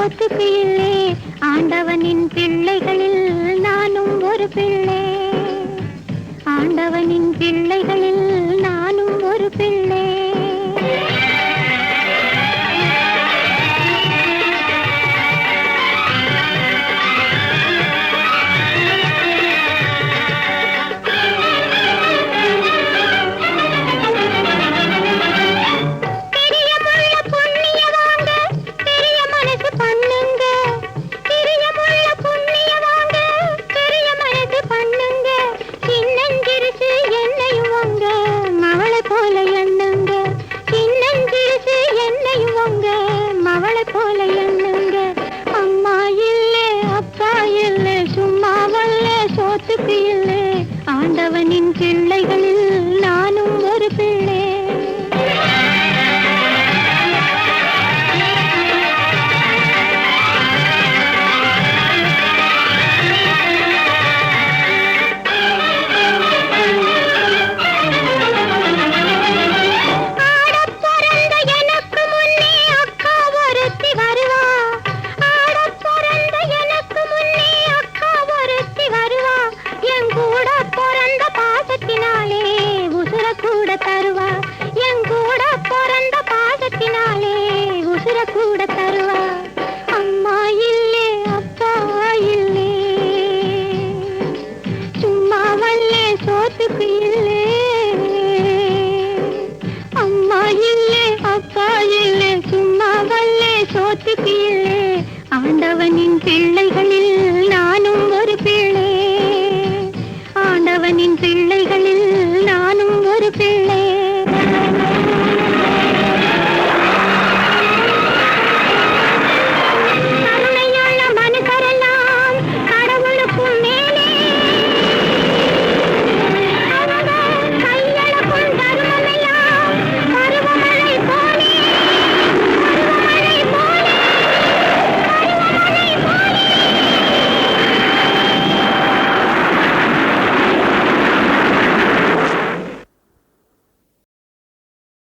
சோத்துக்கு இல்லே, ஆண்டவனின் பிள்ளைகளில் நானும் ஒரு பிள்ளை. ஆண்டவனின் பிள்ளைகளில் நானும் ஒரு பிள்ளை. ஆண்டவனின் பிள்ளைகளில் நானும் ஒரு பிள்ளை. தருவா என் கூட பிறந்த பாசத்தினாலே உசுர கூட தருவா. அம்மா இல்லே அப்பா இல்லே, சும்மா வல்லே சோத்துக்கு இல்லே. அம்மா இல்லே அப்பா இல்லே, சும்மா வல்லே சோத்துக்கு இல்லே. ஆண்டவனின் பிள்ளைகளில் நானும் ஒரு பிள்ளை. ஆண்டவனின் பிள்ளைகளில்